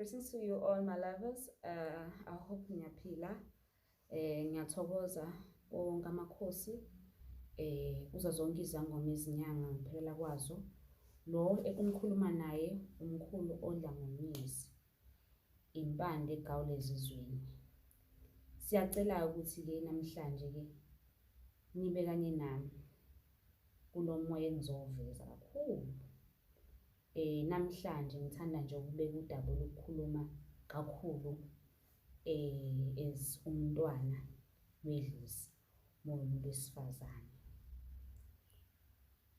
Greetings to you all, my lovers. I hope niyaphila. Ngiyathokoza wonke amakhosi kuzo zonke izangoma ezinyanga ngiphelela kwazo. Lo ekumkhuluma naye umkhulu odla ngomyezi. Impande egawula ezizweni. Siyacela ukuthi ke namhlanje ke nibe kanye nami kulomoya engizoveza kakhulu. Namhlanje ngithanda nje ukubeka udaba lokukhuluma kakhulu as umntwana wedlozi umuntu wesifazane.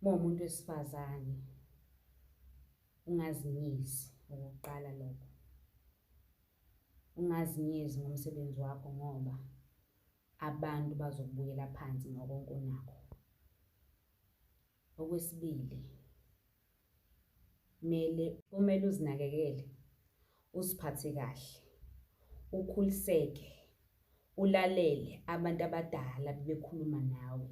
Umuntu wesifazane ungazinyezi ukuqala lokho. Ungazinyezi ngomsebenzi wakho ngoba abantu bazokubukela phansi ngokonke onakho. Okwesibili, kumele uzinakekele, uziphathe kahle, ukhuliseke, ulalele abantu abadala bekhuluma nawe.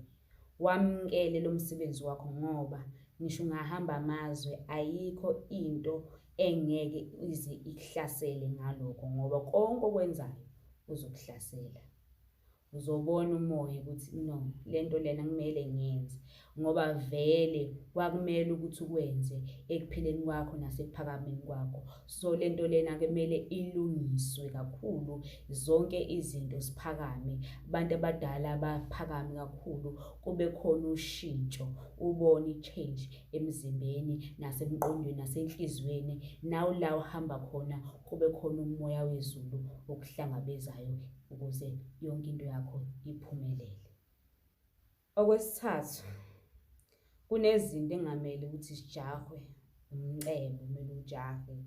Wamkele lo msebenzi wakho ngoba ngisho ungahamba amazwe ayikho into engeke ize ikuhlasele ngalokho ngoba konke okwenzayo uzokuhlasela. Uzobona umoya ukuthi no, lento lena kumele ngiyenze ngoba vele kwakumele ukuthi ukwenze ekuphileni kwakho nasekuphakameni kwakho. So lento lena kumele ilungiswe kakhulu, zonke izinto siphakame, abantu abadala baphakame kakhulu, kube khona ushintsho, ubone i-change emzimbeni nasemqondweni nasenhlizweni. Nawe la uhamba khona kube khona umoya wezulu okuhlangabezayo ukuze yonke into yakho iphumelele. Okwesithathu, kunezinto engamele ukuthi sijahwe, umcebo kumele ujahe,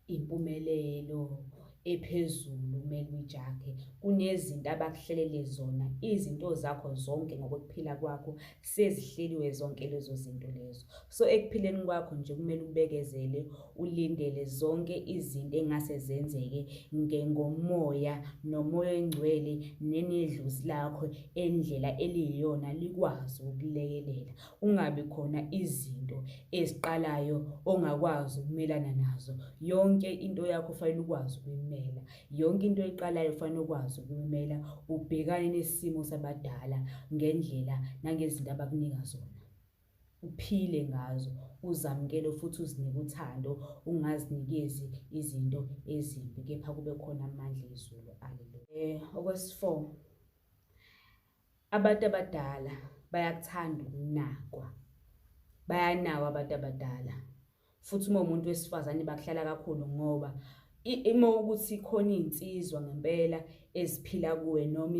impumelelo ephezulu kumele ujahe. Kunezinto abakuhlelele zona, izinto zakho zonke ngokuphila kwakho sezihleliwe zonke lezo zinto lezo. So ekuphileni kwakho nje kumele ubekezele, ulindele zonke izinto engase zenzeke ngomoya nomoya engcwele nenedlozi lakho endlela eliyiyona likwazi ukulekelela. Ungabi khona izinto eziqalayo ongakwazi ukumelana nazo. Yonke into yakho fanele ukwazi ukuyimela. Yonke into eqalayo fanele ukwazi ukuyimela, ubhekane nesimo sabadala ngendlela nangezinto abakunika zona. Uphile ngazo, uzamkele futhi uzinike uthando, ungazinikezi izinto ezimbi, kepha kube khona amandla ezulu. Haleluya. Okwesi-4, abantu abadala bayakuthanda ukunakwa. Bayanakwa abantu abadala. Futhi uma umuntu wesifazane bakuhlala kakhulu ngoba uma ukuthi khona insizwa ngempela eziphila kuwe noma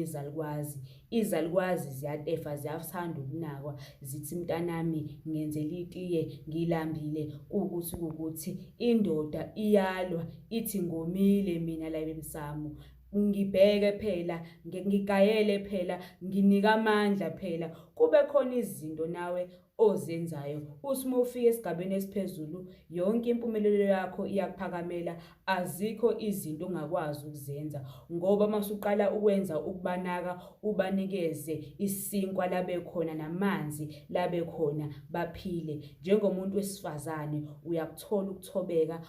izalukwazi ziyatefa, ziyathanda ukunakwa, zithi mntanami ngenzela itiye ngilambile ukuthi indoda iyalwa ithi ngomile mina la emsamo. Ngibheke phela, ngigayele phela, nginika amandla phela. Kube khona izinto nawe ozenzayo. Uthi uma ufika esigabeni esiphezulu, yonke impumelelo yakho iyakuphakamela. Azikho izinto ongakwazi ukuzenza ngoba masuqala ukwenza ukubanaka, ubanikeze isinkwa labe khona namanzi labe khona baphile. Njengomuntu wesifazane uyakuthola ukuthobeka,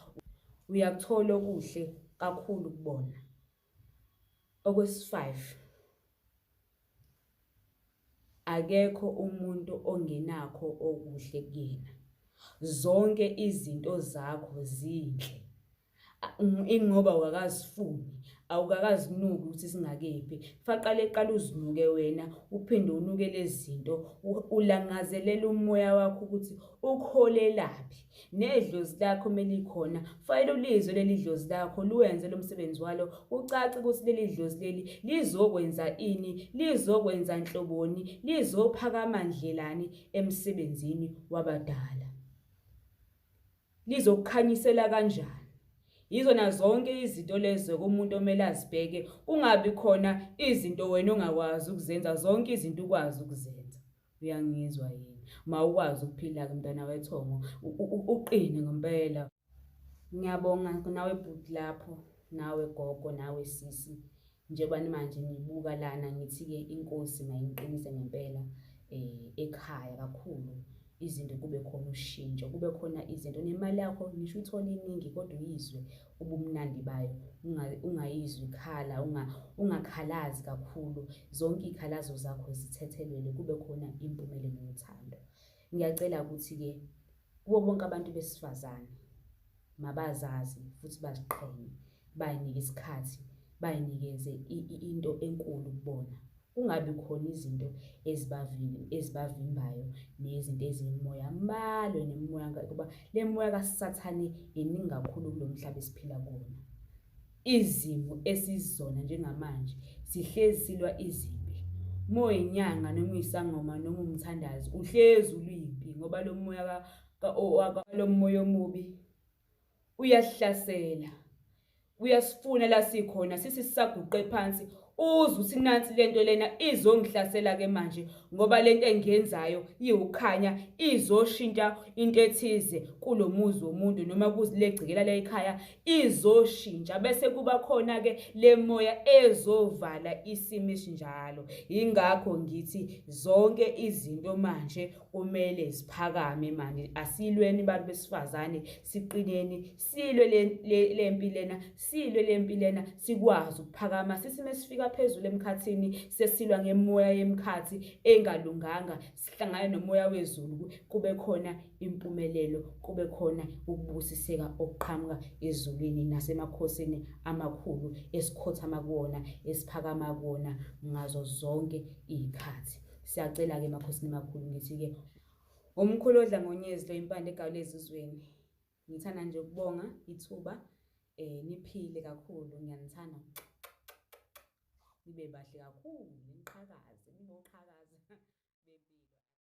uyakuthola okuhle kakhulu kubona. Okwesi-5, akekho umuntu ongenakho okuhle kuyena. Zonke izinto zakho zinhle. Ingoba awukazifuni, awukakazinuki ukuthi singakephi. Faqala uzinuke wena, uphinde unuke lezi zinto, ulangazelela umoya wakho ukuthi ukholelaphi. Nedlozi lakho melikhona, fanele ulizwe leli dlozi lakho, luwenze lo msebenzi walo. Ucace ukuthi leli dlozi leli lizokwenza ini, lizokwenza nhloboni, lizophakama ndlelani emsebenzini wabadala. Lizokukhanyisela kanjani? Yizona zonke izinto lezo kumuntu omele azibheke. Kungabi khona izinto wena ongakwazi ukuzenza, zonke izinto ukwazi ukuzenza. Uyangizwa yini? Mawukwazi ukuphila ke mntana wethongo, uqine ngempela. Ngiyabonga nawe bhuti lapho, nawe gogo, nawe sisi. Njengoba manje ngibuka lana ngithi ke inkosi mayiniqinise ngempela ekhaya kakhulu. izinto kube khona ushintsho, kube khona izinto nemali yakho ngisho uthole iningi kodwa uyizwe ubumnandi bayo, ungayizwi ikhala, ungakhalazi kakhulu, zonke iy'khalazo zakho zithethelelwe, kube khona impumelelo nothando. Ngiyacela ukuthi-ke kubo bonke abantu besifazane mabazazi futhi baziqhenye, bay'nike isikhathi, bay'nikeze into enkulu kubona. Kungabi khona izinto ezibavimbayo nezinto eziyimoya mbalwa nemimoya ngoba le moya kasathane iningi kakhulu kulo mhlaba esiphila kuwona. Izimo esizona njengamanje sihlezi silwa izimpi. Moyinyanga noma uyisangoma noma umthandazi uhlezi ulwimpi ngoba lo moya lo moya omubi uyasihlasela. Uyasifuna la sikhona sisaguqe phansi uzwe uthi nansi lento lena izongihlasela-ke manje ngoba lento engiyenzayo iwukhanya izoshintsha into ethize kulo muzi womuntu noma kuzile gcikela la ekhaya izoshintsha bese kuba khona-ke le moya ezovala isimo esinjalo. Yingakho ngithi zonke izinto manje kumele ziphakame manje. Asilweni bantu besifazane, siqineni, silwe le mpi lena, silwe le mpi lena, sikwazi ukuphakama. Sisime sifika phezulu emkhathini, sesilwa ngemoya yemkhathi engalunganga, sihlangane nomoya wezulu, kube khona impumelelo, kube khona ukubusiseka okuqhamuka ezulwini nasemakhosini amakhulu esikhothama kuwona, esiphakama kuwona ngazo zonke iy'khathi. Siyacela-ke emakhosini amakhulu ngithi-ke umkhulu odla ngonyezi lo impande egawula ezizweni. Ngithanda nje ukubonga ithuba, niphile kakhulu, ngiyanithanda. Nibe bahle kakhulu, niqhakaze, niboqhakaze.